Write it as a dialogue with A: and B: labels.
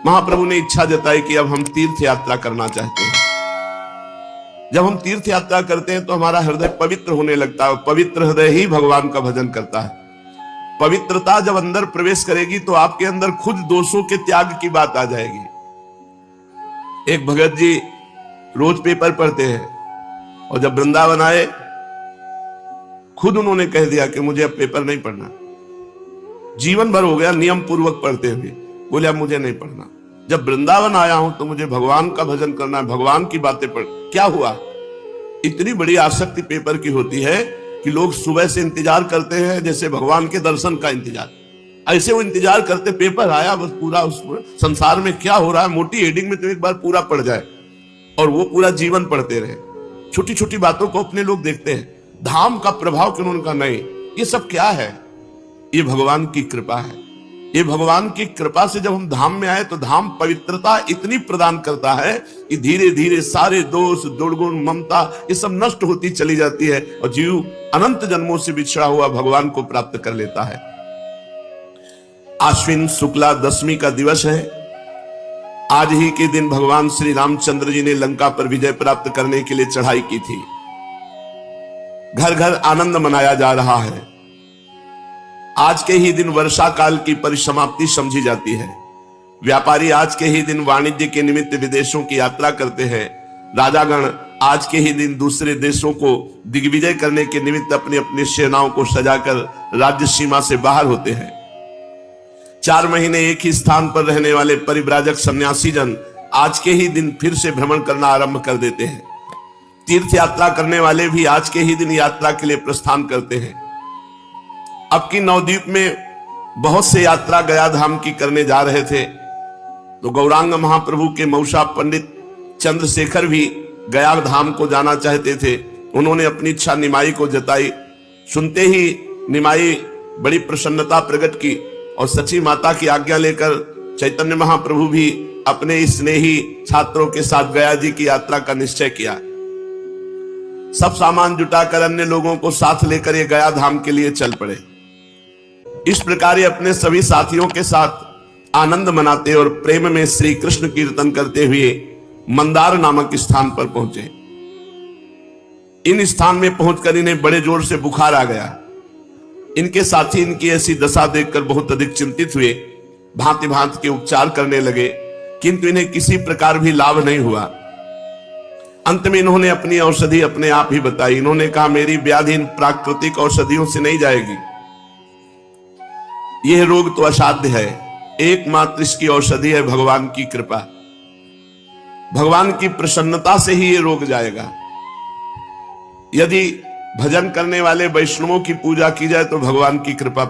A: महाप्रभु ने इच्छा जताई कि अब हम तीर्थ यात्रा करना चाहते हैं। जब हम तीर्थ यात्रा करते हैं तो हमारा हृदय पवित्र होने लगता है। पवित्र हृदय ही भगवान का भजन करता है। पवित्रता जब अंदर प्रवेश करेगी तो आपके अंदर खुद दोषों के त्याग की बात आ जाएगी। एक भगत जी रोज पेपर पढ़ते हैं और जब वृंदावन आए खुद उन्होंने कह दिया कि मुझे अब पेपर नहीं पढ़ना। जीवन भर हो गया नियम पूर्वक पढ़ते हुए, बोले अब मुझे नहीं पढ़ना। जब वृंदावन आया हूं तो मुझे भगवान का भजन करना है, भगवान की बातें पढ़। क्या हुआ? इतनी बड़ी आसक्ति पेपर की होती है कि लोग सुबह से इंतजार करते हैं जैसे भगवान के दर्शन का इंतजार। ऐसे वो इंतजार करते, पेपर आया बस पूरा उस संसार में क्या हो रहा है मोटी हेडिंग में तो एक बार पूरा पढ़ जाए, और वो पूरा जीवन पढ़ते रहे। छोटी छोटी बातों को अपने लोग देखते हैं, धाम का प्रभाव क्यों? उनका नहीं। ये सब क्या है? ये भगवान की कृपा है। ये भगवान की कृपा से जब हम धाम में आए तो धाम पवित्रता इतनी प्रदान करता है कि धीरे धीरे सारे दोष, दुर्गुण, ममता ये सब नष्ट होती चली जाती है और जीव अनंत जन्मों से बिछड़ा हुआ भगवान को प्राप्त कर लेता है। आश्विन शुक्ला दशमी का दिवस है। आज ही के दिन भगवान श्री रामचंद्र जी ने लंका पर विजय प्राप्त करने के लिए चढ़ाई की थी। घर घर आनंद मनाया जा रहा है। आज के ही दिन वर्षा काल की परिसमाप्ति समझी जाती है। व्यापारी आज के ही दिन वाणिज्य के निमित्त विदेशों की यात्रा करते हैं। राजागण आज के ही दिन दूसरे देशों को दिग्विजय करने के निमित्त अपनी अपनी सेनाओं को सजाकर राज्य सीमा से बाहर होते हैं। 4 महीने एक ही स्थान पर रहने वाले परिव्राजक सन्यासी जन आज के ही दिन फिर से भ्रमण करना आरंभ कर देते हैं। तीर्थ यात्रा करने वाले भी आज के ही दिन यात्रा के लिए प्रस्थान करते हैं। अब की नवद्वीप में बहुत से यात्रा गया धाम की करने जा रहे थे तो गौरांग महाप्रभु के मौसा पंडित चंद्रशेखर भी गया धाम को जाना चाहते थे। उन्होंने अपनी इच्छा निमाई को जताई। सुनते ही निमाई बड़ी प्रसन्नता प्रकट की और सची माता की आज्ञा लेकर चैतन्य महाप्रभु भी अपने स्नेही छात्रों के साथ गया जी की यात्रा का निश्चय किया। सब सामान जुटाकर अन्य लोगों को साथ लेकर ये गया धाम के लिए चल पड़े। इस प्रकार ये अपने सभी साथियों के साथ आनंद मनाते और प्रेम में श्री कृष्ण कीर्तन करते हुए मंदार नामक स्थान पर पहुंचे। इन स्थान में पहुंचकर इन्हें बड़े जोर से बुखार आ गया। इनके साथी इनकी ऐसी दशा देखकर बहुत अधिक चिंतित हुए। भांति भांति के उपचार करने लगे किंतु इन्हें किसी प्रकार भी लाभ नहीं हुआ। अंत में इन्होंने अपनी औषधि अपने आप ही बताई। इन्होंने कहा मेरी व्याधि इन प्राकृतिक औषधियों से नहीं जाएगी। यह रोग तो असाध्य है। एकमात्र इसकी औषधि है भगवान की कृपा। भगवान की प्रसन्नता से ही यह रोग जाएगा। यदि भजन करने वाले वैष्णवों की पूजा की जाए तो भगवान की कृपा